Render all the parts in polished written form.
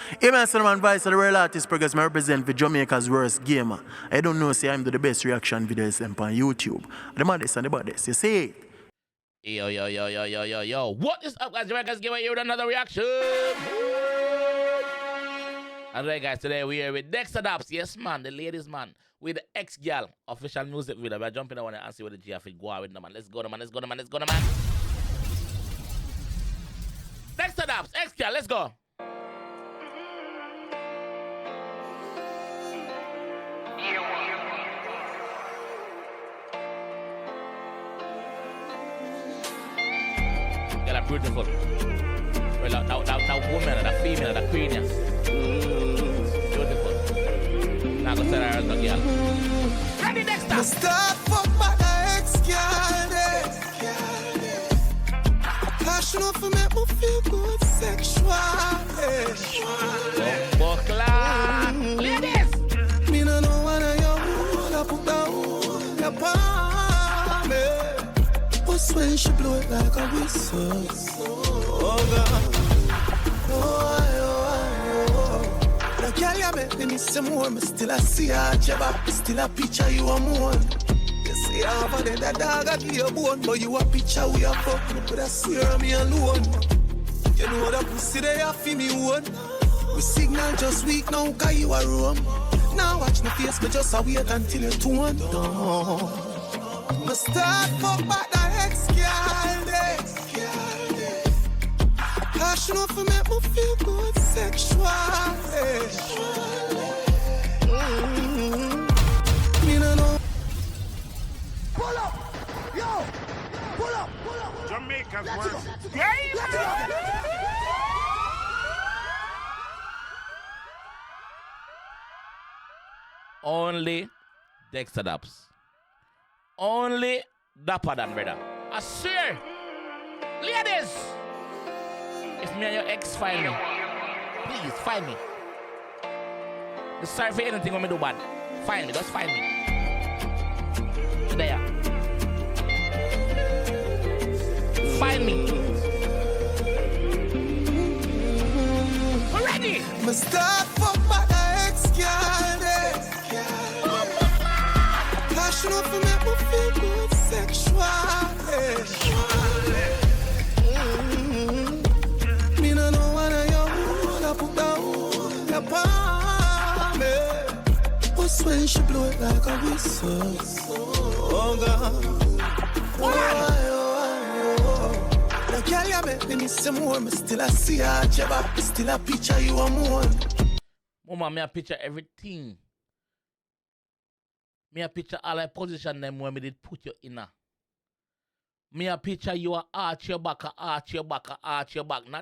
Hey man, son man, Vice of the Real Artist Progress, I represent for Jamaica's worst gamer. I don't know, say I'm the best reaction videos on YouTube. The maddest and the baddest, you see? Yo. What is up, guys? Jamaica's giving you another reaction. Alright, guys, today we are with Dexta Daps. Yes, man, the ladies, man. With the 𝐑𝐄𝐂𝐓𝐈𝐎𝐍 official music video. We're jumping on and see what the GF go out with, man. Let's go, man. Let's go, man. Dexta Daps, 𝐑𝐄𝐂𝐓𝐈𝐎𝐍, let's go. Girl, are beautiful. Well, that woman, that female, that queen, yeah. Beautiful. Now go tell her, girl. Ready, Dexta? Start fuck by the 𝐑𝐄𝐂𝐓𝐈𝐎𝐍. Passion off for make me feel good sexually. Ladies! Me no know what I am, I put down your palm. What's when she blow it like a whistle? Oh God. The girl you make me miss some more. Me still a see her jabba, still a picture you a more. You see her over there, that dog a give you bone, but you a picture we a fuck. Me coulda swear me alone. You know that pussy they a feel me one. We signal just weak now, cause you a roam. Now watch my face, me just a wait until you tone down. Me start fuck back the 𝐑𝐄𝐂𝐓𝐈𝐎𝐍. Passion off for make me feel good sexually. Me no know. Pull up! Yo! Pull up! Jamaica's worst. Only Dexta Daps. Only dapper than brother. I swear. Ladies! If me and your ex find me, please find me. I'm sorry for anything when me do bad. Find me, just find me. There. Find me. We're ready. Me start fuck back the 𝐑𝐄𝐂𝐓𝐈𝐎𝐍. Passion off for make me feel good sexually. Me no know what I am, I put down your palm. What's when she blow it like a whistle? Oh God. The girl you make me miss some more. Me still a see her jabba, still a picture you a more. Mama, me a picture everything. Me a picture all the position them when me did put you in her. Me a picture you a arch your back. Not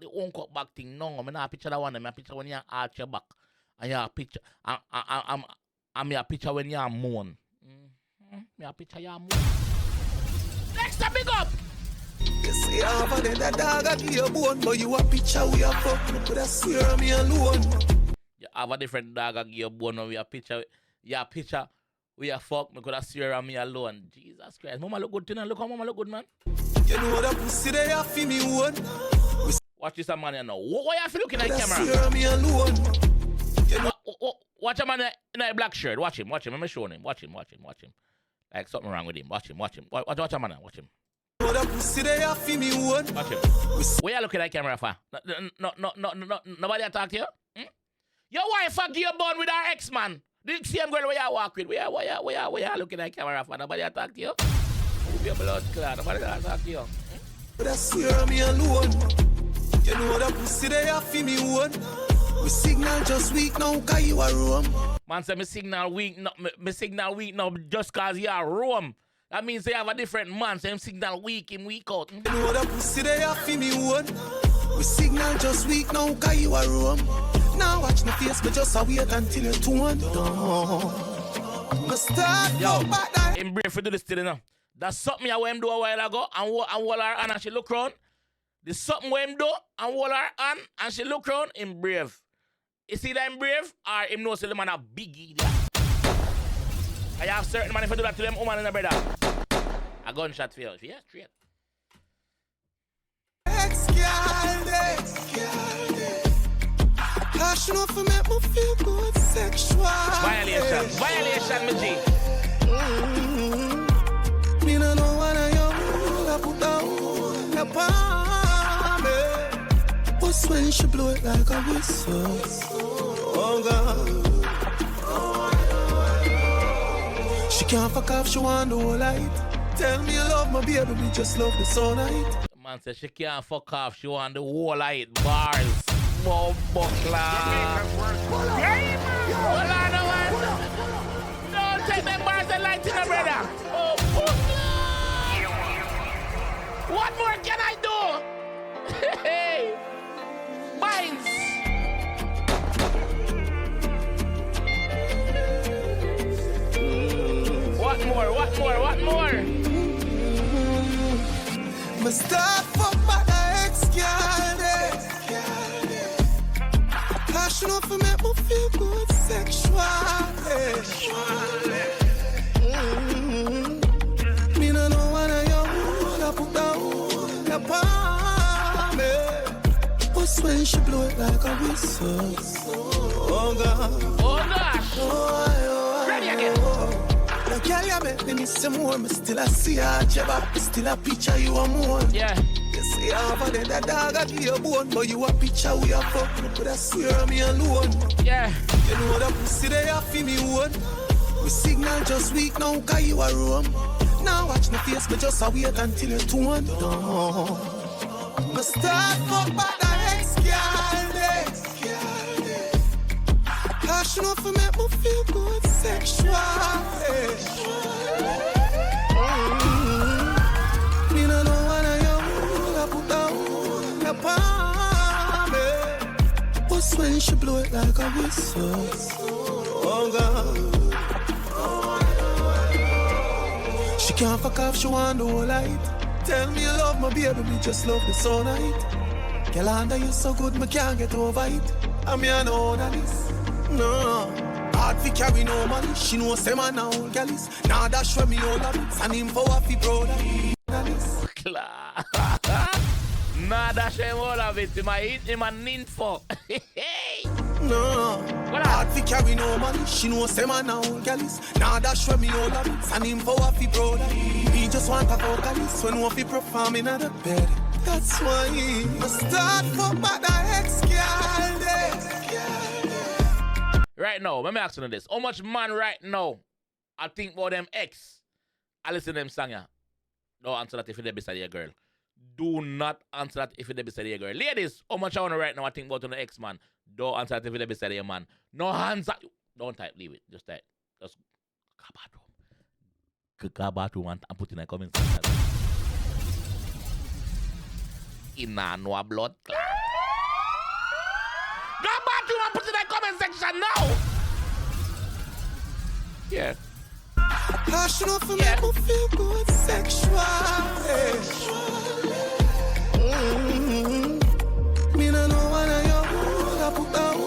the uncut back thing, no. Me not a picture that one. Me a picture when you arch your back. And you a picture, I'm me a picture when you are moan. Me a picture you are moan. Next up, big up! You see over there, that dog a give you bone, but you a picture we a fuck. Me coulda swear me alone. You have a different dog a give you bone when we a picture. You a picture. We are fuck, me coulda swear on me alone. Jesus Christ. Mama look good tonight. Look how mama look good, man. You know that pussy they a feel me one. Watch this man here now. Why you feel looking at the camera? Swear me alone. Watch a man in a black shirt. Watch him. I'm showing him. Watch him. Like something wrong with him. Watch him. Watch a man. Watch him. You know that pussy they a feel me one. Watch him. Why you looking at the camera for? No. Nobody attack you? Your wife a give you bone with her ex man. The same girl where you walk with, where you looking at the camera for? Nobody attack you? Who be a blood clot? Nobody attack you? But swear me alone. You know that pussy they a feel me one. We signal just weak now, cause you a roam. Man say me signal weak now just cause you are Rome. That means they have a different man, so him signal weak in, weak out. You know that pussy they a feel me one. We signal just weak now, cause you a roam. Now watch my face, me just a wait until you tone down. Me start yo, back that. I'm brave for do this still now. That's something I went him do a while ago and hold her hand and she look round. There's something where him do and hold her hand and she look round, him brave. You see that him brave or him know say the man a big idiot. I have certain man if I do that to them woman and a brother. A gunshot for you. Yeah, straight. Passion off for make me feel good sexual. Violation, violation, my G. Me no know what I am, I put down the palm. But when she blow it like a whistle, oh God. She can't fuck off, she want the whole light. Tell me you love my baby, we just love the sun night. The man said she can't fuck off, she want the whole light. Bars. Bob Buckler. Hold on, no one. Don't take them bars and light in the brother. Oh, Buckler. What more can I do? Hey, Binds. What more? What more? What more? Must start for my ex-girl. Passion off for make me feel good sexually. Me no know what I am, I put down the palm. But when she blow it like a whistle, oh God, Oh gosh. oh, Ready again. the girl you make me miss some more. Me still a see her, Jabba. Still a picture you a more. Yeah. You see over there, that dog a give you bone, but you a picture we a fuck. Me put a swear me alone. Yeah. You know the pussy they a fi me one. We signal just weak now, cause you a roam. Now watch my face, me just a wait until you tone down. Me start fuck by the ex-girl. Passion off for make me feel good sexually. Me no know what I am, I put down the palm. But when she blow it like a whistle, oh God. She can't fuck off, she want the whole light. Tell me you love my baby, me just love the sun night. Girl, under you so good, me can't get over it. I'm here no that is. No, hard fi carry no money. She know say man a old gal is. Now that show me all of it. And him for what fi proud of it. Nah, that's him all of it. Him a ninfo. No, What hard fi carry no money. She know say man a old gal is. Now that show me all of it. And him for what fi proud of it. He just want a vocalist when one fi perform in the bed. That's why he must start for bad ex-girl. Right now, let me ask you this. How much man right now I think about them ex? I listen to them song, yeah. Don't answer that if you're beside your girl. Do not answer that if you're beside your girl. Ladies, how much I want right now I think about an ex man. Don't answer that if you're beside your man. No hands up. Don't type, leave it. Just type. Just go bathroom. Go bathroom and put in a comment section. In a no blood clot. Go bathroom and put in the comment section now. Yeah. Passion off for make me feel good sexually. Me no know what I am, I put down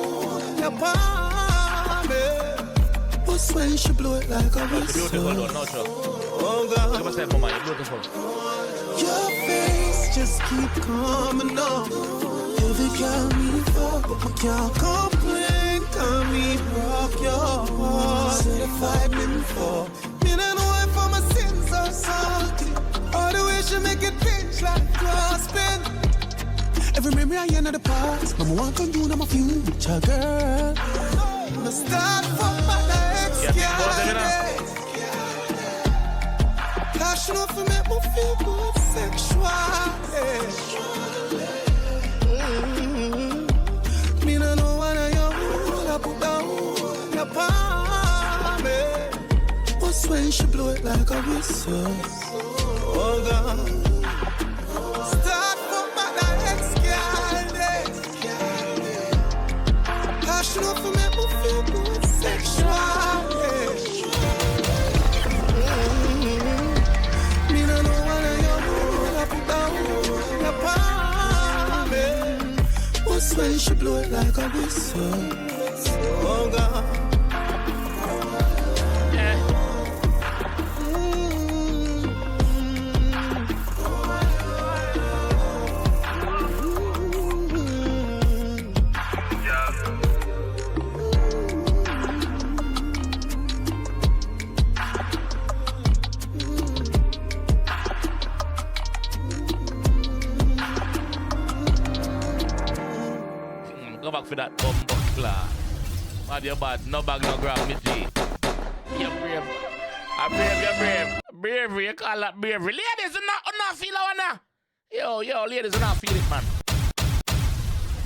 the palm. But when she blow it like a whistle, oh God, Look at myself, mama. You're beautiful. your face just keep coming up. Every girl me fuck, but we can't complain. Call me rock your heart. Certified info. Me no know if I'm a sins or something. All the way she make it pinch like grasping. Every memory I end of the past. Mama want to do, I'm a future girl. I start for my ex-girl. Passion off for make me feel good sexually. Me no know what I am, I put down the palm. But when she blow it like a whistle, oh God. Start for my ex-girl. Passion off for make me feel good sexually. Me no know what I am, I put down the palm. But when she blow it like a whistle, oh God. that bumbo class. Bad you bad, no bag, no grab, me G. You're brave. I'm brave, you're brave. Bravery, you call that bravery. Ladies, you not feel that one now. Yo, ladies, you not feel it, man.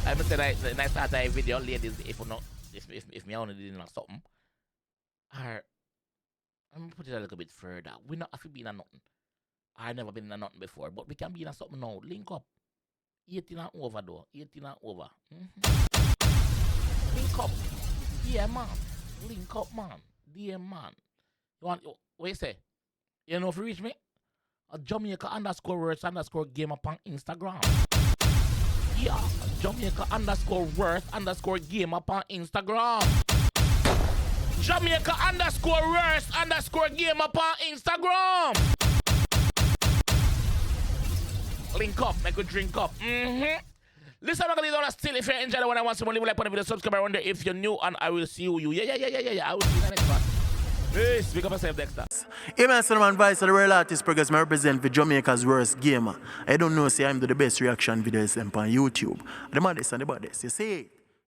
I must say that I start a video, ladies, if me only didn't know something. Or, I'm gonna put it a little bit further. We not have to be in a nothing. I've never been in a nothing before, but we can be in a something now. Link up. 18 and over though. 18 and over. Link up. Yeah, man. Link up, man. DM, man. You want, what you say? You know if you reach me? A Jamaica_words_game upon Instagram. Yeah, Jamaica_words_game upon Instagram. Jamaica_words_game upon Instagram. Link up, make a drink up. Listen, I'm gonna leave on still. If you enjoy the one I want someone leave a like on the video, subscribe around there if you're new, and I will see you. Yeah. I will see you in the next one. Peace. Speak up yourself, Dexta. Hey man, son, Vice of the real artist progress. I represent for Jamaica's worst gamer. I don't know, say I'm the best reaction videos on YouTube. The baddest and the baddest, you see.